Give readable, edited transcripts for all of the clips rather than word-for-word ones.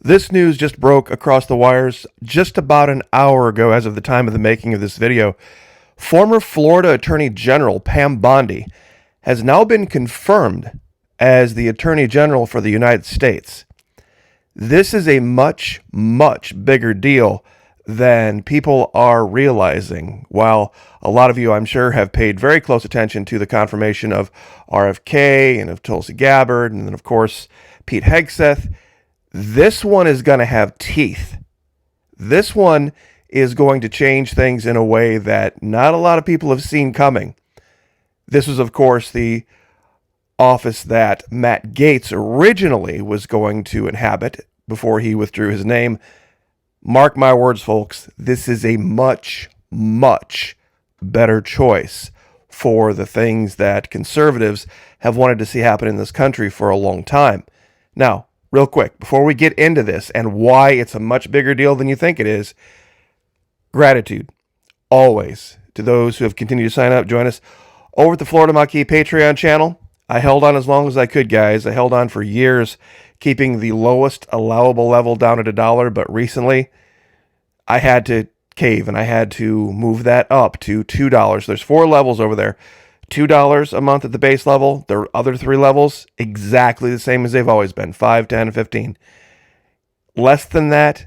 This news just broke across the wires just about an hour ago as of the time of the making of this video. Former Florida Attorney General Pam Bondi has now been confirmed as the Attorney General for the United States. This is a much, much bigger deal than people are realizing. While a lot of you, I'm sure, have paid very close attention to the confirmation of RFK and of Tulsi Gabbard and then, of course, Pete Hegseth, this one is going to have teeth. This one is going to change things in a way that not a lot of people have seen coming. This was, of course, the office that Matt Gaetz originally was going to inhabit before he withdrew his name. Mark my words, folks, this is a much, much better choice for the things that conservatives have wanted to see happen in this country for a long time. Now, real quick, before we get into this and why it's a much bigger deal than you think it is, gratitude, always, to those who have continued to sign up, join us over at the Florida Maquis Patreon channel. I held on as long as I could, guys. I held on for years, keeping the lowest allowable level down at $1, but recently I had to cave and I had to move that up to $2. There's 4 levels over there. $2 a month at the base level. The other 3 levels, exactly the same as they've always been, 5, 10, and 15. Less than that,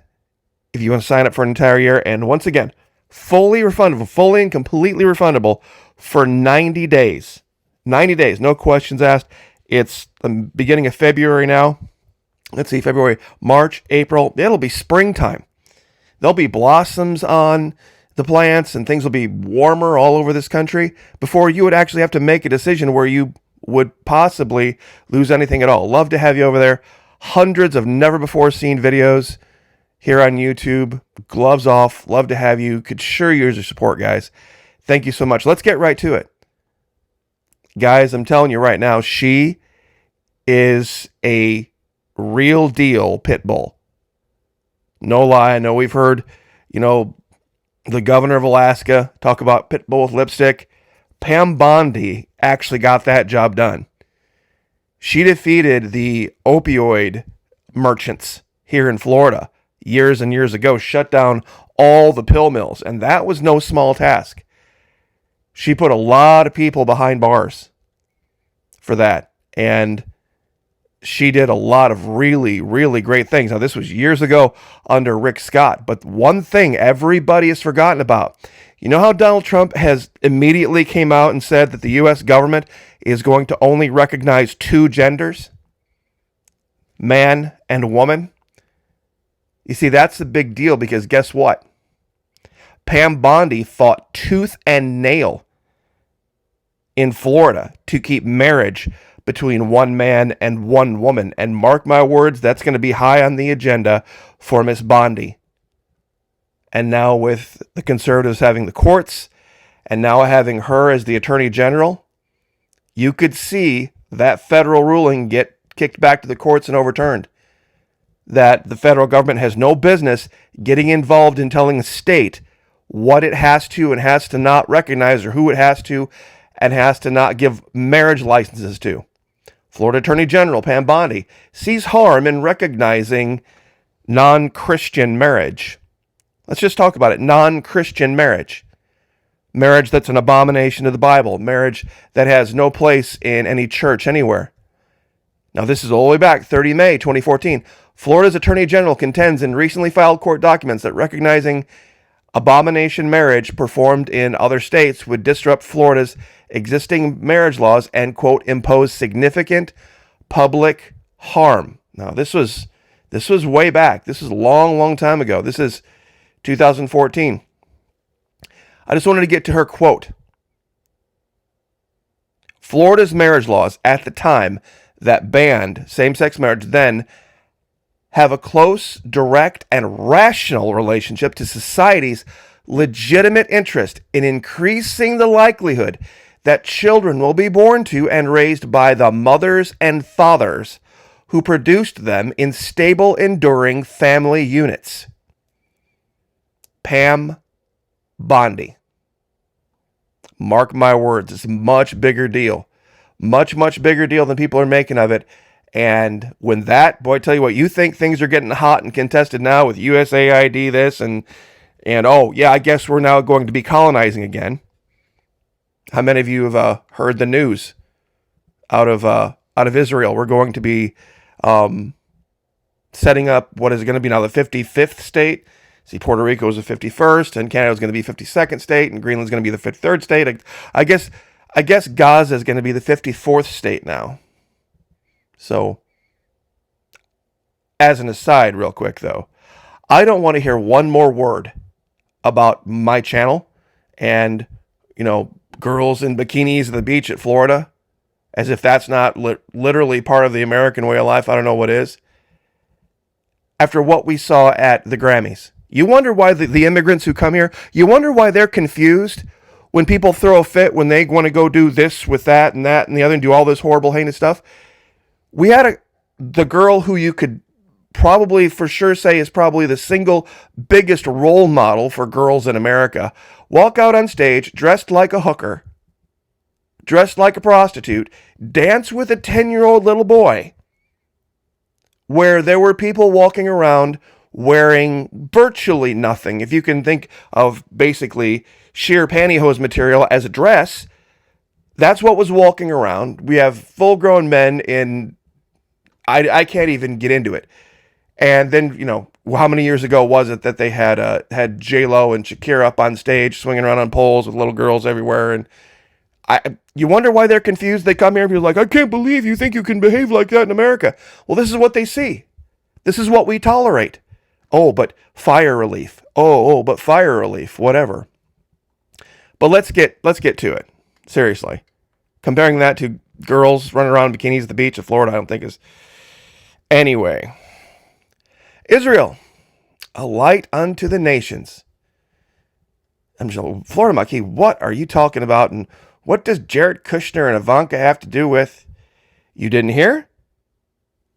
if you want to sign up for an entire year, and once again, fully refundable, fully and completely refundable for 90 days. 90 days, no questions asked. It's the beginning of February now. Let's see, February, March, April. It'll be springtime. There'll be blossoms on the plants and things will be warmer all over this country before you would actually have to make a decision where you would possibly lose anything at all. Love to have you over there. Hundreds of never before seen videos here on YouTube. Gloves off. Love to have you. Could sure use your support, guys. Thank you so much. Let's get right to it. Guys, I'm telling you right now, she is a real deal pit bull. No lie. I know we've heard, the governor of Alaska talk about pit bull with lipstick. Pam Bondi actually got that job done. She defeated the opioid merchants here in Florida years and years ago, shut down all the pill mills, and that was no small task. She put a lot of people behind bars for that, and she did a lot of really, really great things. Now, this was years ago under Rick Scott, but one thing everybody has forgotten about, you know how Donald Trump has immediately came out and said that the U.S. government is going to only recognize 2 genders, man and woman? You see, that's a big deal because guess what? Pam Bondi fought tooth and nail in Florida to keep marriage between one man and one woman. And mark my words, that's going to be high on the agenda for Miss Bondi. And now with the conservatives having the courts and now having her as the Attorney General, you could see that federal ruling get kicked back to the courts and overturned. That the federal government has no business getting involved in telling a state what it has to and has to not recognize or who it has to and has to not give marriage licenses to. Florida Attorney General Pam Bondi sees harm in recognizing non-Christian marriage. Let's just talk about it. Non-Christian marriage. Marriage that's an abomination to the Bible. Marriage that has no place in any church anywhere. Now, this is all the way back, 30 May 2014. Florida's Attorney General contends in recently filed court documents that recognizing abomination marriage performed in other states would disrupt Florida's existing marriage laws and, quote, impose significant public harm. Now, this was way back. This is a long, long time ago. This is 2014. I just wanted to get to her quote. Florida's marriage laws at the time that banned same-sex marriage then have a close, direct, and rational relationship to society's legitimate interest in increasing the likelihood that children will be born to and raised by the mothers and fathers who produced them in stable, enduring family units. Pam Bondi. Mark my words, it's a much bigger deal. Much, much bigger deal than people are making of it. And when that, boy, I tell you what, you think things are getting hot and contested now with USAID this and oh yeah, I guess we're now going to be colonizing again. How many of you have heard the news out of Israel? We're going to be setting up what is going to be now the 55th state. See, Puerto Rico is the 51st, and Canada is going to be 52nd state, and Greenland is going to be the 53rd state. I guess Gaza is going to be the 54th state now. So, as an aside, real quick though, I don't want to hear one more word about my channel and, girls in bikinis at the beach at Florida, as if that's not literally part of the American way of life. I don't know what is. After what we saw at the Grammys, you wonder why the immigrants who come here, you wonder why they're confused when people throw a fit, when they want to go do this with that and the other and do all this horrible, heinous stuff. We had the girl who you could probably for sure say is probably the single biggest role model for girls in America walk out on stage dressed like a hooker, dressed like a prostitute, dance with a 10-year-old little boy, where there were people walking around wearing virtually nothing. If you can think of basically sheer pantyhose material as a dress, that's what was walking around. We have full-grown men in, I can't even get into it. And then, how many years ago was it that they had J-Lo and Shakira up on stage swinging around on poles with little girls everywhere? And you wonder why they're confused. They come here and be like, I can't believe you think you can behave like that in America. Well, this is what they see. This is what we tolerate. Oh, but fire relief. Oh, but fire relief. Whatever. But let's get to it. Seriously. Comparing that to girls running around in bikinis at the beach of Florida, I don't think is... Anyway. Israel, a light unto the nations. I'm just, Florida Maki, what are you talking about? And what does Jared Kushner and Ivanka have to do with? You didn't hear?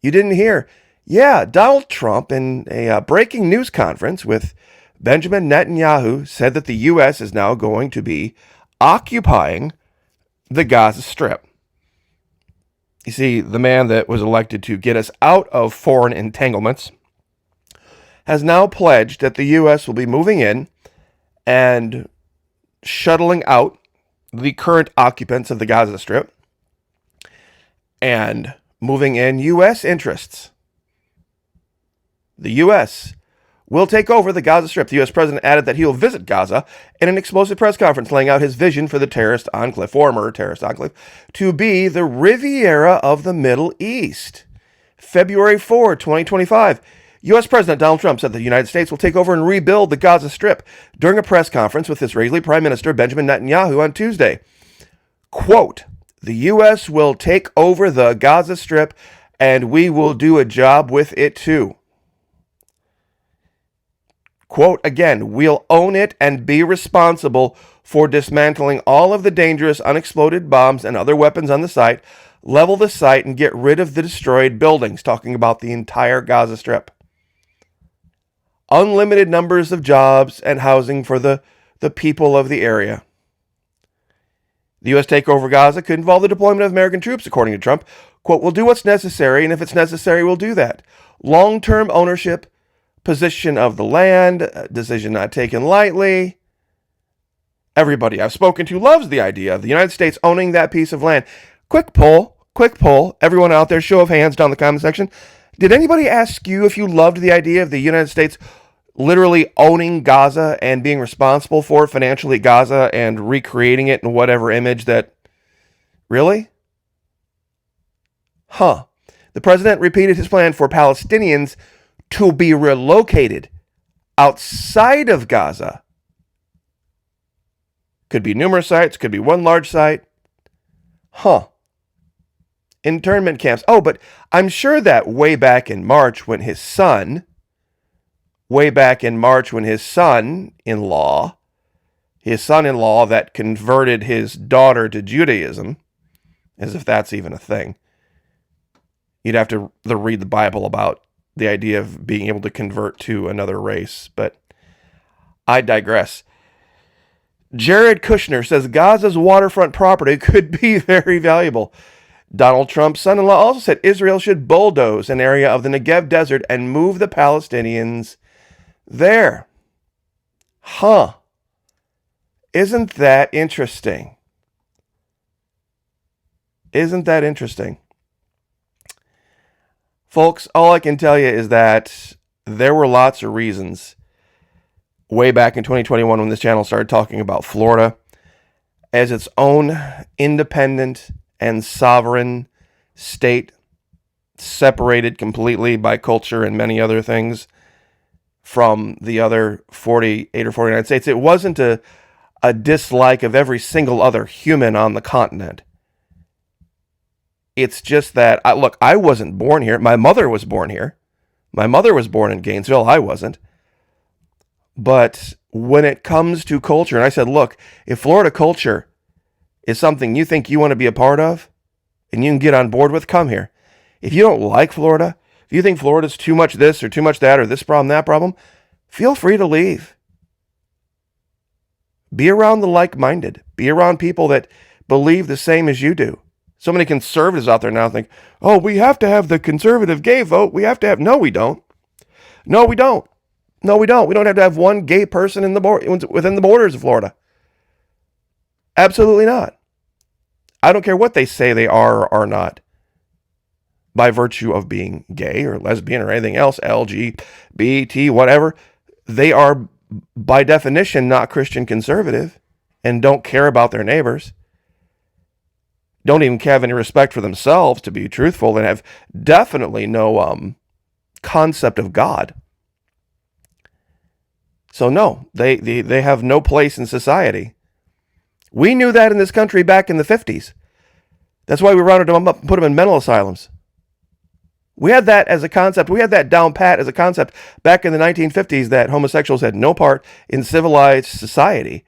You didn't hear? Yeah, Donald Trump in a breaking news conference with Benjamin Netanyahu said that the U.S. is now going to be occupying the Gaza Strip. You see, the man that was elected to get us out of foreign entanglements has now pledged that the U.S. will be moving in and shuttling out the current occupants of the Gaza Strip and moving in U.S. interests. The U.S. will take over the Gaza Strip. The U.S. president added that he will visit Gaza in an explosive press conference, laying out his vision for the former terrorist enclave, to be the Riviera of the Middle East. February 4, 2025. U.S. President Donald Trump said that the United States will take over and rebuild the Gaza Strip during a press conference with Israeli Prime Minister Benjamin Netanyahu on Tuesday. Quote, the U.S. will take over the Gaza Strip and we will do a job with it too. Quote, again, we'll own it and be responsible for dismantling all of the dangerous unexploded bombs and other weapons on the site, level the site, and get rid of the destroyed buildings, talking about the entire Gaza Strip. Unlimited numbers of jobs and housing for the people of the area. The U.S. takeover of Gaza could involve the deployment of American troops, according to Trump. Quote, we'll do what's necessary, and if it's necessary, we'll do that. Long-term ownership, position of the land, decision not taken lightly. Everybody I've spoken to loves the idea of the United States owning that piece of land. Quick poll. Everyone out there, show of hands down in the comment section. Did anybody ask you if you loved the idea of the United States literally owning Gaza and being responsible for financially Gaza and recreating it in whatever image that... Really? Huh. The president repeated his plan for Palestinians to be relocated outside of Gaza. Could be numerous sites, could be one large site. Huh. Internment camps. Oh, but I'm sure that way back in March when his son-in-law, that converted his daughter to Judaism, as if that's even a thing. You'd have to read the Bible about the idea of being able to convert to another race, but I digress. Jared Kushner says Gaza's waterfront property could be very valuable. Donald Trump's son-in-law also said Israel should bulldoze an area of the Negev desert and move the Palestinians there. Huh. Isn't that interesting? Isn't that interesting? Folks, all I can tell you is that there were lots of reasons way back in 2021 when this channel started talking about Florida as its own independent and sovereign state, separated completely by culture and many other things from the other 48 or 49 states. It wasn't a dislike of every single other human on the continent. It's just that, I wasn't born here. My mother was born here. My mother was born in Gainesville. I wasn't. But when it comes to culture, and I said, look, if Florida culture is something you think you want to be a part of and you can get on board with, come here. If you don't like Florida, if you think Florida's too much this or too much that or this problem, that problem, feel free to leave. Be around the like-minded. Be around people that believe the same as you do. So many conservatives out there now think, oh, we have to have the conservative gay vote. We have to have... No, we don't. No, we don't. No, we don't. We don't have to have one gay person within the borders of Florida. Absolutely not. I don't care what they say they are or are not. By virtue of being gay or lesbian or anything else, LGBT, whatever, they are by definition not Christian conservative and don't care about their neighbors. Don't even have any respect for themselves, to be truthful, and have definitely no concept of God. So no, they have no place in society. We knew that in this country back in the 50s. That's why we rounded them up and put them in mental asylums. We had that as a concept. We had that down pat as a concept back in the 1950s that homosexuals had no part in civilized society.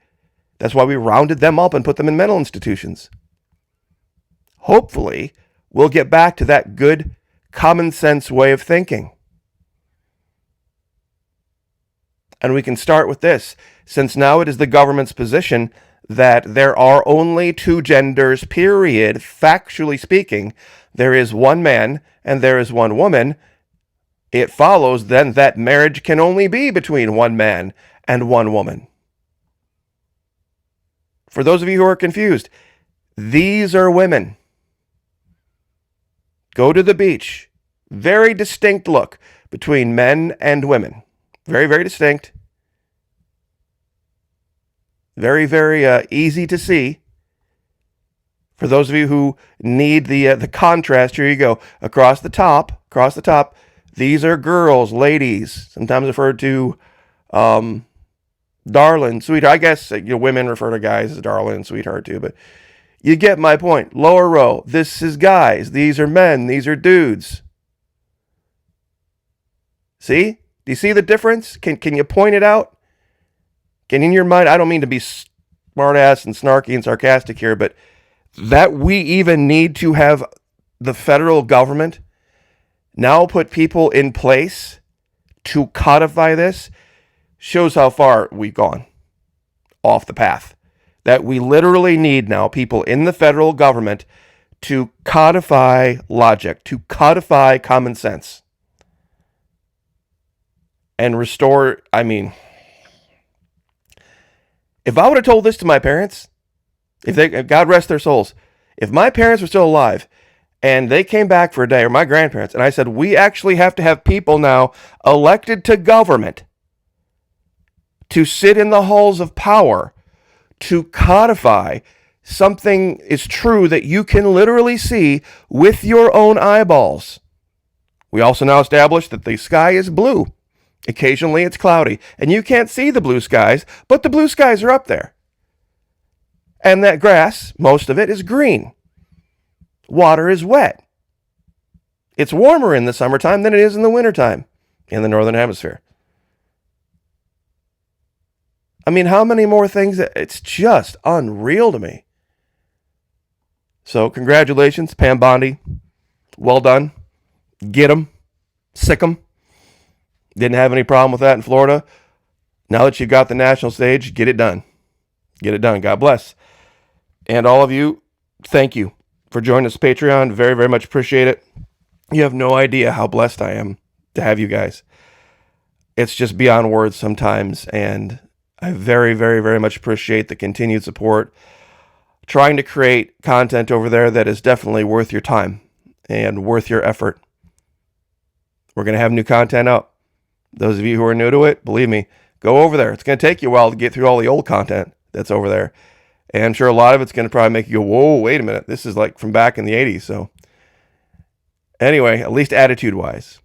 That's why we rounded them up and put them in mental institutions. Hopefully, we'll get back to that good, common sense way of thinking. And we can start with this, since now it is the government's position that there are only two genders, period. Factually speaking, there is one man and there is one woman. It follows then that marriage can only be between one man and one woman. For those of you who are confused, these are women. Go to the beach. Very distinct look between men and women. Very, very distinct. Very, very easy to see. For those of you who need the contrast, here you go. Across the top, these are girls, ladies, sometimes referred to darling, sweetheart. I guess women refer to guys as darling and sweetheart too, but you get my point. Lower row, this is guys. These are men. These are dudes. See? Do you see the difference? Can you point it out? Can in your mind, I don't mean to be smart ass and snarky and sarcastic here, but that we even need to have the federal government now put people in place to codify this shows how far we've gone off the path. That we literally need now people in the federal government to codify logic, to codify common sense. And restore, if I would have told this to my parents, if God rest their souls, if my parents were still alive and they came back for a day, or my grandparents, and I said, we actually have to have people now elected to government to sit in the halls of power to codify something is true that you can literally see with your own eyeballs. We also now established that the sky is blue. Occasionally it's cloudy, and you can't see the blue skies, but the blue skies are up there. And that grass, most of it, is green. Water is wet. It's warmer in the summertime than it is in the wintertime in the northern hemisphere. How many more things? It's just unreal to me. So congratulations, Pam Bondi. Well done. Get 'em. Sick 'em. Didn't have any problem with that in Florida. Now that you've got the national stage, get it done. Get it done. God bless. And all of you, thank you for joining us Patreon. Very, very much appreciate it. You have no idea how blessed I am to have you guys. It's just beyond words sometimes, and I very, very, very much appreciate the continued support. Trying to create content over there that is definitely worth your time and worth your effort. We're going to have new content up. Those of you who are new to it, believe me, go over there. It's going to take you a while to get through all the old content that's over there. And I'm sure a lot of it's going to probably make you go, whoa, wait a minute. This is like from back in the 80s. So anyway, at least attitude-wise,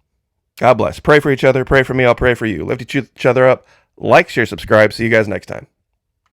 God bless. Pray for each other. Pray for me. I'll pray for you. Lift each other up. Like, share, subscribe. See you guys next time.